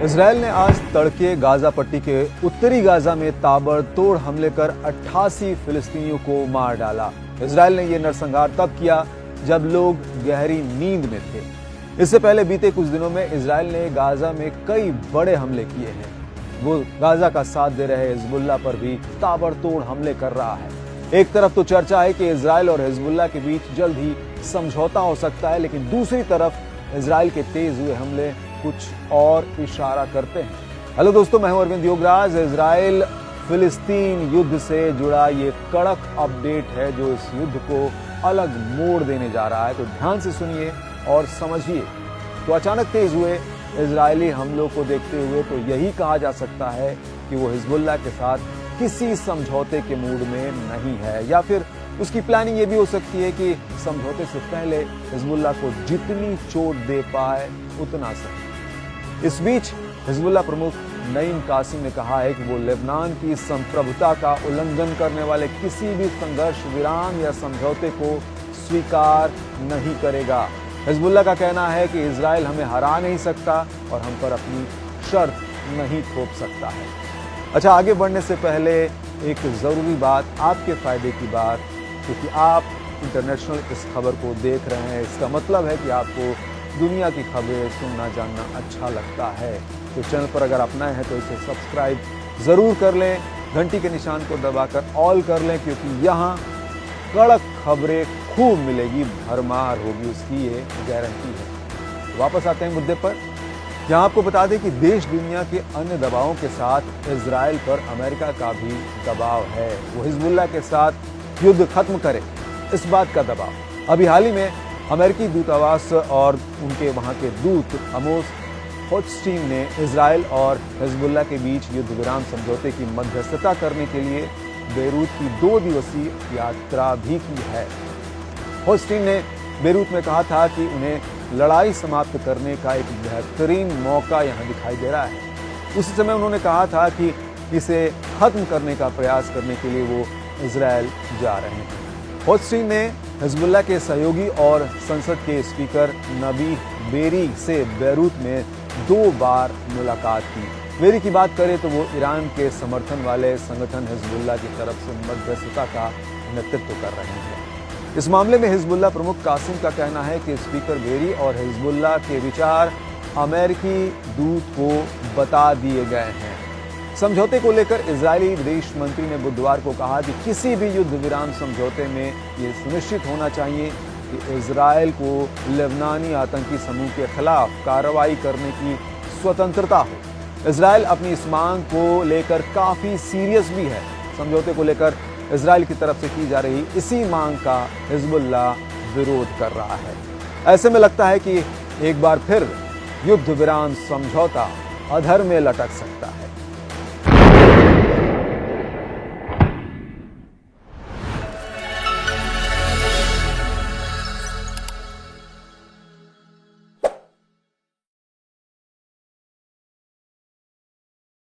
Israel ने आज तड़के गाजा पट्टी के उत्तरी गाजा में ताबड़तोड़ हमले कर 88 फिलिस्तीनियों को मार डाला। इजराइल ने यह नरसंहार तब किया जब लोग गहरी नींद में थे। इससे पहले बीते कुछ दिनों में इजराइल ने गाजा में कई बड़े हमले किए हैं। वो गाजा का साथ दे रहे हिजबुल्लाह पर भी ताबड़तोड़ हमले कर रहा है। एक तरफ तो चर्चा है कि इजराइल और हिजबुल्लाह के बीच जल्द ही समझौता हो सकता है, लेकिन दूसरी तरफ इजराइल के तेज हुए हमले कुछ और इशारा करते हैं। हेलो दोस्तों, मैं हूं अरविंद योगराज। इजराइल फिलिस्तीन युद्ध से जुड़ा ये कड़क अपडेट है जो इस युद्ध को अलग मोड़ देने जा रहा है, तो ध्यान से सुनिए और समझिए। तो अचानक तेज हुए इजरायली हमलों को देखते हुए तो यही कहा जा सकता है कि वो हिजबुल्लाह के साथ किसी समझौते के मूड में नहीं है, या फिर उसकी प्लानिंग ये भी हो सकती है कि समझौते से पहले हिजबुल्लाह को जितनी चोट दे पाए उतना सही। इस बीच हिजबुल्लाह प्रमुख नईम कासिम ने कहा है कि वो लेबनान की संप्रभुता का उल्लंघन करने वाले किसी भी संघर्ष विराम या समझौते को स्वीकार नहीं करेगा। हिजबुल्लाह का कहना है कि इजराइल हमें हरा नहीं सकता और हम पर अपनी शर्त नहीं थोप सकता है। अच्छा, आगे बढ़ने से पहले एक जरूरी बात, आपके फायदे की बात, क्योंकि आप इंटरनेशनल इस खबर को देख रहे हैं, इसका मतलब है कि आपको दुनिया की खबरें सुनना जानना अच्छा लगता है। तो चैनल पर अगर आप नए हैं तो इसे सब्सक्राइब जरूर कर लें, घंटी के निशान को दबाकर ऑल कर लें, क्योंकि यहाँ कड़क खबरें खूब मिलेगी, भरमार होगी, उसकी ये गारंटी है। वापस आते हैं मुद्दे पर। यहाँ आपको बता दें कि देश दुनिया के अन्य दबावों के साथ इजराइल पर अमेरिका का भी दबाव है। वो हिजबुल्लाह के साथ युद्ध खत्म करे, इस बात का दबाव। अभी हाल ही में अमेरिकी दूतावास और उनके वहां के दूत अमोस होचस्टीन ने इजराइल और हिजबुल्लाह के बीच युद्ध विराम समझौते की मध्यस्थता करने के लिए बेरूत की 2 दिवसीय यात्रा भी की है। होचस्टीन ने बेरूत में कहा था कि उन्हें लड़ाई समाप्त करने का एक बेहतरीन मौका यहां दिखाई दे रहा है। उसी समय उन्होंने कहा था कि इसे खत्म करने का प्रयास करने के लिए वो इजराइल जा रहे हैं। होचस्टीन ने हिजबुल्लाह के सहयोगी और संसद के स्पीकर नबी बेरी से बेरूत में 2 बार मुलाकात की। बेरी की बात करें तो वो ईरान के समर्थन वाले संगठन हिजबुल्लाह की तरफ से मध्यस्थता का नेतृत्व कर रहे हैं। इस मामले में हिजबुल्लाह प्रमुख कासिम का कहना है कि स्पीकर बेरी और हिजबुल्लाह के विचार अमेरिकी दूत को बता दिए गए हैं। समझौते को लेकर इजरायली विदेश मंत्री ने बुधवार को कहा कि किसी भी युद्ध विराम समझौते में ये सुनिश्चित होना चाहिए कि इजरायल को लेबनानी आतंकी समूह के खिलाफ कार्रवाई करने की स्वतंत्रता हो। इजरायल अपनी इस मांग को लेकर काफी सीरियस भी है। समझौते को लेकर इजरायल की तरफ से की जा रही इसी मांग का हिजबुल्लाह विरोध कर रहा है। ऐसे में लगता है कि एक बार फिर युद्ध विराम समझौता अधर में लटक सकता है।